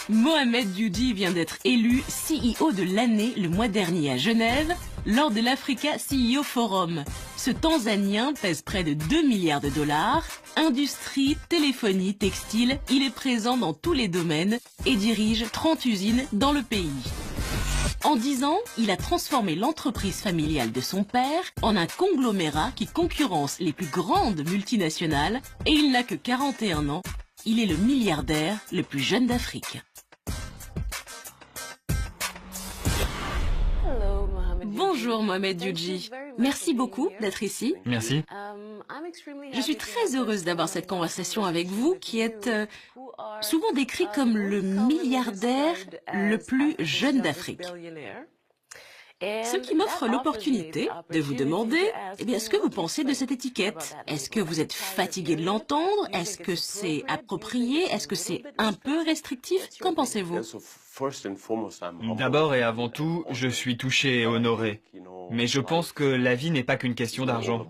Mohamed Dioudi vient d'être élu CEO de l'année le mois dernier à Genève lors de l'Africa CEO Forum. Ce Tanzanien pèse près de 2 milliards de dollars. Industrie, téléphonie, textile, il est présent dans tous les domaines et dirige 30 usines dans le pays. En 10 ans, il a transformé l'entreprise familiale de son père en un conglomérat qui concurrence les plus grandes multinationales et il n'a que 41 ans. Il est le milliardaire le plus jeune d'Afrique. Bonjour Mohamed Dioudi. Merci beaucoup d'être ici. Merci. Je suis très heureuse d'avoir cette conversation avec vous qui êtes souvent décrit comme le milliardaire le plus jeune d'Afrique. Ce qui m'offre l'opportunité de vous demander, ce que vous pensez de cette étiquette. Est-ce que vous êtes fatigué de l'entendre? Est-ce que c'est approprié? Est-ce que c'est un peu restrictif? Qu'en pensez-vous? D'abord et avant tout, je suis touché et honoré. Mais je pense que la vie n'est pas qu'une question d'argent.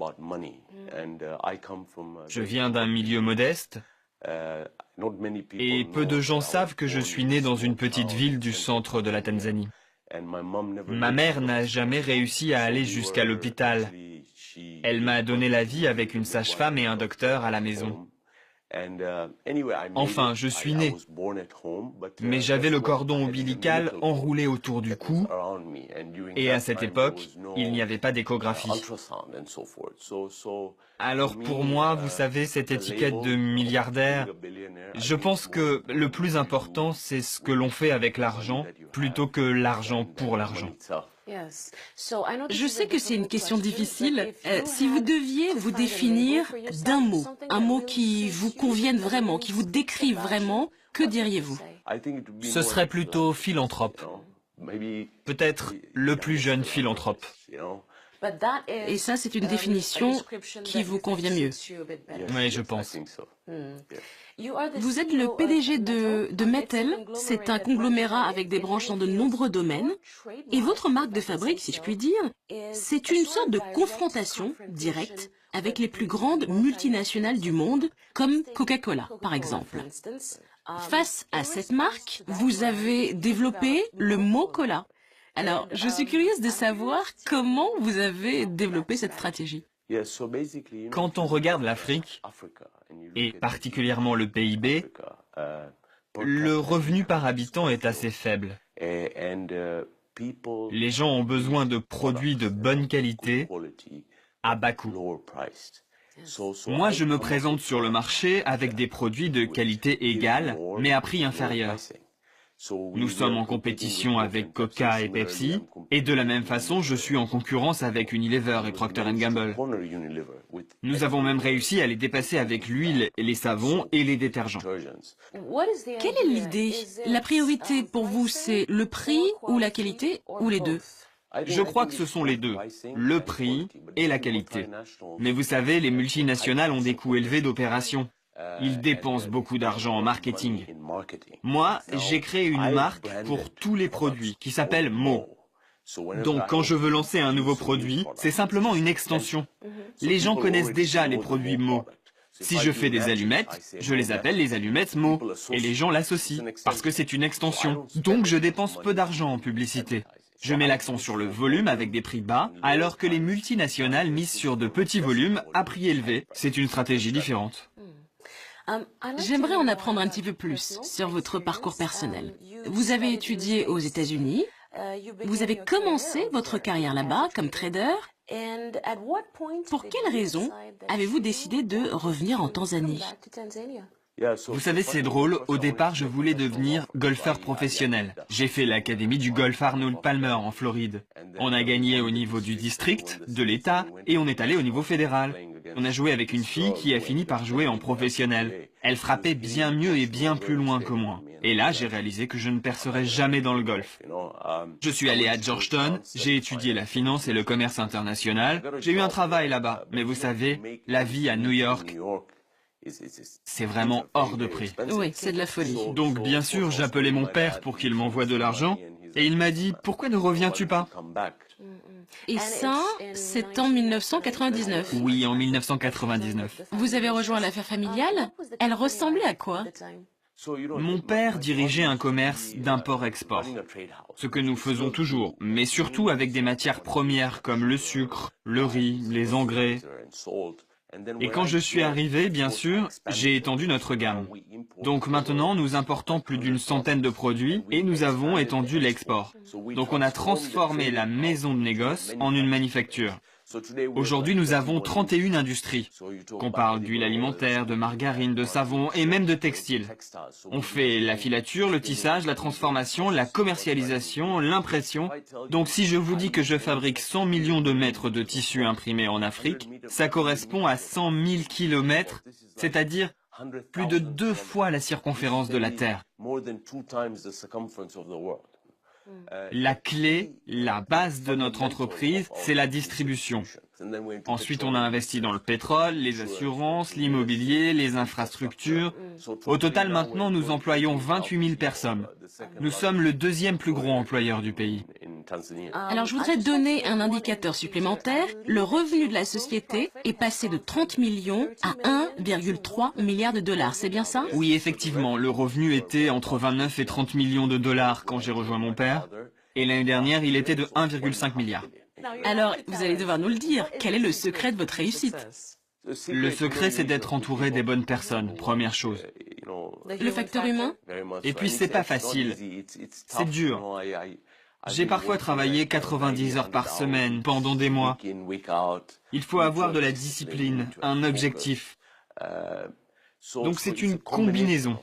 Je viens d'un milieu modeste et peu de gens savent que je suis né dans une petite ville du centre de la Tanzanie. Ma mère n'a jamais réussi à aller jusqu'à l'hôpital. Elle m'a donné la vie avec une sage-femme et un docteur à la maison. Enfin, je suis né, mais j'avais le cordon ombilical enroulé autour du cou, et à cette époque, il n'y avait pas d'échographie. Alors pour moi, vous savez, cette étiquette de milliardaire, je pense que le plus important, c'est ce que l'on fait avec l'argent, plutôt que l'argent pour l'argent. Je sais que c'est une question difficile. Si vous deviez vous définir d'un mot, un mot qui vous convienne vraiment, qui vous décrive vraiment, que diriez-vous? Ce serait plutôt philanthrope. Peut-être le plus jeune philanthrope. Et ça, c'est une définition qui vous convient mieux. Oui, je pense. Vous êtes le PDG de Mattel, c'est un conglomérat avec des branches dans de nombreux domaines. Et votre marque de fabrique, si je puis dire, c'est une sorte de confrontation directe avec les plus grandes multinationales du monde, comme Coca-Cola, par exemple. Face à cette marque, vous avez développé le mot cola. Alors, je suis curieuse de savoir comment vous avez développé cette stratégie. Quand on regarde l'Afrique, et particulièrement le PIB, le revenu par habitant est assez faible. Les gens ont besoin de produits de bonne qualité à bas coût. Moi, je me présente sur le marché avec des produits de qualité égale, mais à prix inférieur. Nous sommes en compétition avec Coca et Pepsi, et de la même façon, je suis en concurrence avec Unilever et Procter & Gamble. Nous avons même réussi à les dépasser avec l'huile, les savons et les détergents. Quelle est l'idée? La priorité pour vous, c'est le prix ou la qualité, ou les deux? Je crois que ce sont les deux, le prix et la qualité. Mais vous savez, les multinationales ont des coûts élevés d'opération. Ils dépensent beaucoup d'argent en marketing. Moi, j'ai créé une marque pour tous les produits qui s'appelle Mo. Donc quand je veux lancer un nouveau produit, c'est simplement une extension. Les gens connaissent déjà les produits Mo. Si je fais des allumettes, je les appelle les allumettes Mo. Et les gens l'associent, parce que c'est une extension. Donc je dépense peu d'argent en publicité. Je mets l'accent sur le volume avec des prix bas, alors que les multinationales misent sur de petits volumes à prix élevé. C'est une stratégie différente. J'aimerais en apprendre un petit peu plus sur votre parcours personnel. Vous avez étudié aux États-Unis, vous avez commencé votre carrière là-bas comme trader. Pour quelle raison avez-vous décidé de revenir en Tanzanie? Vous savez, c'est drôle, au départ, je voulais devenir golfeur professionnel. J'ai fait l'académie du golf Arnold Palmer en Floride. On a gagné au niveau du district, de l'État, et on est allé au niveau fédéral. On a joué avec une fille qui a fini par jouer en professionnel. Elle frappait bien mieux et bien plus loin que moi. Et là, j'ai réalisé que je ne percerais jamais dans le golf. Je suis allé à Georgetown, j'ai étudié la finance et le commerce international. J'ai eu un travail là-bas. Mais vous savez, la vie à New York, c'est vraiment hors de prix. Oui, c'est de la folie. Donc bien sûr, j'appelais mon père pour qu'il m'envoie de l'argent, et il m'a dit « Pourquoi ne reviens-tu pas ?» Et ça, c'est en 1999. Oui, en 1999. Vous avez rejoint l'affaire familiale? Elle ressemblait à quoi? Mon père dirigeait un commerce d'import-export, ce que nous faisons toujours, mais surtout avec des matières premières comme le sucre, le riz, les engrais. Et quand je suis arrivé, bien sûr, j'ai étendu notre gamme. Donc maintenant, nous importons plus d'une centaine de produits et nous avons étendu l'export. Donc on a transformé la maison de négoce en une manufacture. Aujourd'hui, nous avons 31 industries, qu'on parle d'huile alimentaire, de margarine, de savon et même de textile. On fait la filature, le tissage, la transformation, la commercialisation, l'impression. Donc si je vous dis que je fabrique 100 millions de mètres de tissu imprimé en Afrique, ça correspond à 100 000 kilomètres, c'est-à-dire plus de 2 fois la circonférence de la Terre. La clé, la base de notre entreprise, c'est la distribution. Ensuite, on a investi dans le pétrole, les assurances, l'immobilier, les infrastructures. Au total, maintenant, nous employons 28 000 personnes. Nous sommes le 2e plus gros employeur du pays. Alors je voudrais donner un indicateur supplémentaire. Le revenu de la société est passé de 30 millions à 1,3 milliard de dollars. C'est bien ça? Oui, effectivement, le revenu était entre 29 et 30 millions de dollars quand j'ai rejoint mon père. Et l'année dernière, il était de 1,5 milliard. Alors, vous allez devoir nous le dire. Quel est le secret de votre réussite? Le secret, c'est d'être entouré des bonnes personnes, première chose. Le facteur humain? Et puis, c'est pas facile. C'est dur. J'ai parfois travaillé 90 heures par semaine, pendant des mois. Il faut avoir de la discipline, un objectif. Donc c'est une combinaison.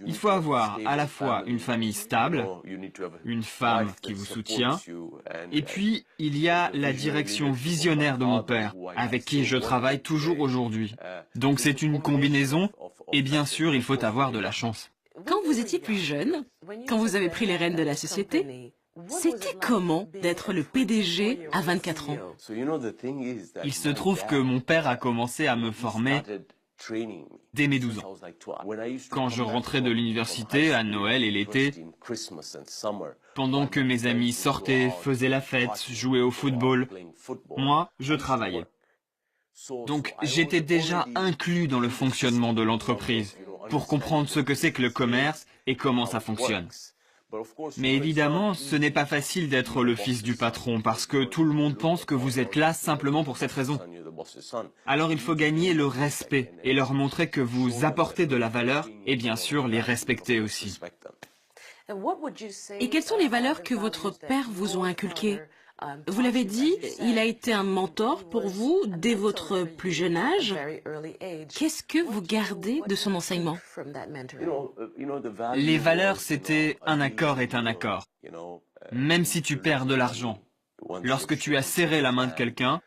Il faut avoir à la fois une famille stable, une femme qui vous soutient, et puis il y a la direction visionnaire de mon père, avec qui je travaille toujours aujourd'hui. Donc c'est une combinaison, et bien sûr il faut avoir de la chance. Quand vous étiez plus jeune, quand vous avez pris les rênes de la société, c'était comment d'être le PDG à 24 ans? Il se trouve que mon père a commencé à me former dès mes 12 ans. Quand je rentrais de l'université à Noël et l'été, pendant que mes amis sortaient, faisaient la fête, jouaient au football, moi, je travaillais. Donc j'étais déjà inclus dans le fonctionnement de l'entreprise pour comprendre ce que c'est que le commerce et comment ça fonctionne. Mais évidemment, ce n'est pas facile d'être le fils du patron parce que tout le monde pense que vous êtes là simplement pour cette raison. Alors il faut gagner le respect et leur montrer que vous apportez de la valeur et bien sûr les respecter aussi. Et quelles sont les valeurs que votre père vous ont inculquées? Vous l'avez dit, il a été un mentor pour vous dès votre plus jeune âge. Qu'est-ce que vous gardez de son enseignement? Les valeurs, c'était un accord est un accord. Même si tu perds de l'argent, lorsque tu as serré la main de quelqu'un,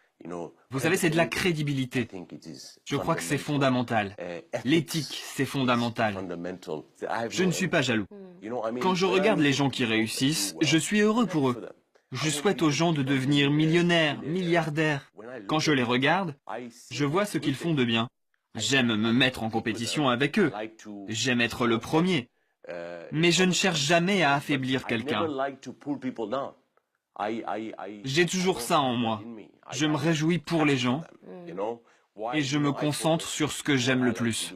vous savez, c'est de la crédibilité. Je crois que c'est fondamental. L'éthique, c'est fondamental. Je ne suis pas jaloux. Quand je regarde les gens qui réussissent, je suis heureux pour eux. Je souhaite aux gens de devenir millionnaires, milliardaires. Quand je les regarde, je vois ce qu'ils font de bien. J'aime me mettre en compétition avec eux. J'aime être le premier. Mais je ne cherche jamais à affaiblir quelqu'un. J'ai toujours ça en moi. Je me réjouis pour les gens et je me concentre sur ce que j'aime le plus.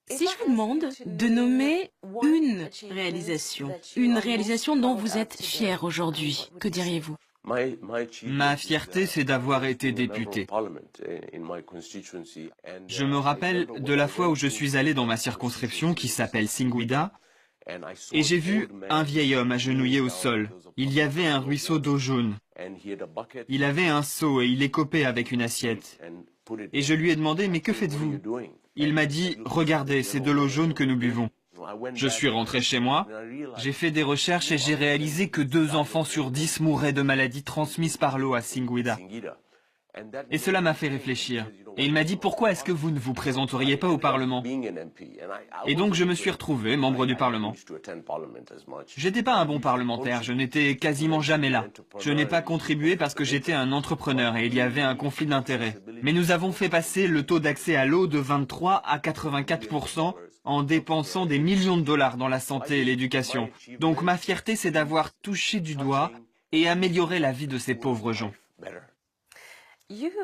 Si je vous demande de nommer une réalisation dont vous êtes fier aujourd'hui, que diriez-vous? Ma fierté, c'est d'avoir été député. Je me rappelle de la fois où je suis allé dans ma circonscription qui s'appelle Singida et j'ai vu un vieil homme agenouillé au sol. Il y avait un ruisseau d'eau jaune. Il avait un seau et il écopait avec une assiette. Et je lui ai demandé, mais que faites-vous? Il m'a dit, regardez, c'est de l'eau jaune que nous buvons. Je suis rentré chez moi, j'ai fait des recherches et j'ai réalisé que 2 enfants sur 10 mouraient de maladies transmises par l'eau à Singida. Et cela m'a fait réfléchir. Et il m'a dit, pourquoi est-ce que vous ne vous présenteriez pas au Parlement? Et donc je me suis retrouvé membre du Parlement. J'étais pas un bon parlementaire, je n'étais quasiment jamais là. Je n'ai pas contribué parce que j'étais un entrepreneur et il y avait un conflit d'intérêts. Mais nous avons fait passer le taux d'accès à l'eau de 23 à 84% en dépensant des millions de dollars dans la santé et l'éducation. Donc ma fierté, c'est d'avoir touché du doigt et amélioré la vie de ces pauvres gens.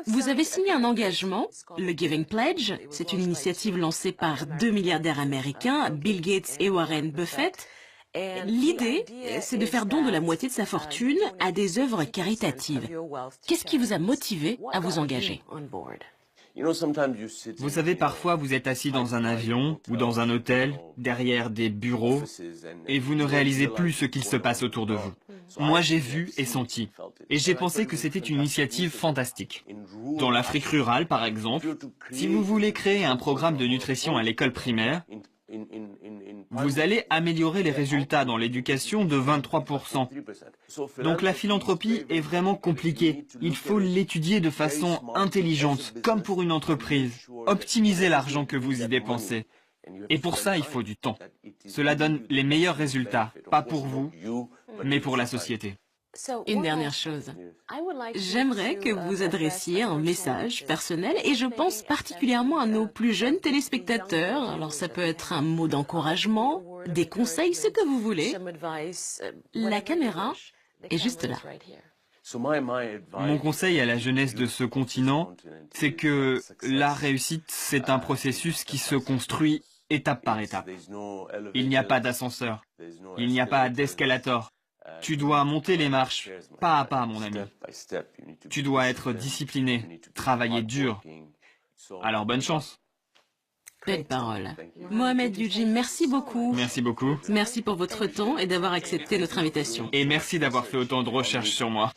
Vous avez signé un engagement, le Giving Pledge. C'est une initiative lancée par 2 milliardaires américains, Bill Gates et Warren Buffett. L'idée, c'est de faire don de la moitié de sa fortune à des œuvres caritatives. Qu'est-ce qui vous a motivé à vous engager? Vous savez, parfois vous êtes assis dans un avion ou dans un hôtel, derrière des bureaux, et vous ne réalisez plus ce qu'il se passe autour de vous. Moi, j'ai vu et senti, et j'ai pensé que c'était une initiative fantastique. Dans l'Afrique rurale, par exemple, si vous voulez créer un programme de nutrition à l'école primaire, vous allez améliorer les résultats dans l'éducation de 23%. Donc la philanthropie est vraiment compliquée. Il faut l'étudier de façon intelligente, comme pour une entreprise. Optimisez l'argent que vous y dépensez. Et pour ça, il faut du temps. Cela donne les meilleurs résultats, pas pour vous, mais pour la société. Une dernière chose. J'aimerais que vous adressiez un message personnel et je pense particulièrement à nos plus jeunes téléspectateurs. Alors ça peut être un mot d'encouragement, des conseils, ce que vous voulez. La caméra est juste là. Mon conseil à la jeunesse de ce continent, c'est que la réussite, c'est un processus qui se construit étape par étape. Il n'y a pas d'ascenseur, il n'y a pas d'escalator. Tu dois monter les marches, pas à pas, mon ami. Tu dois être discipliné, travailler dur. Alors, bonne chance. Belle parole. Mohamed Eugene, merci beaucoup. Merci beaucoup. Merci pour votre temps et d'avoir accepté notre invitation. Et merci d'avoir fait autant de recherches sur moi.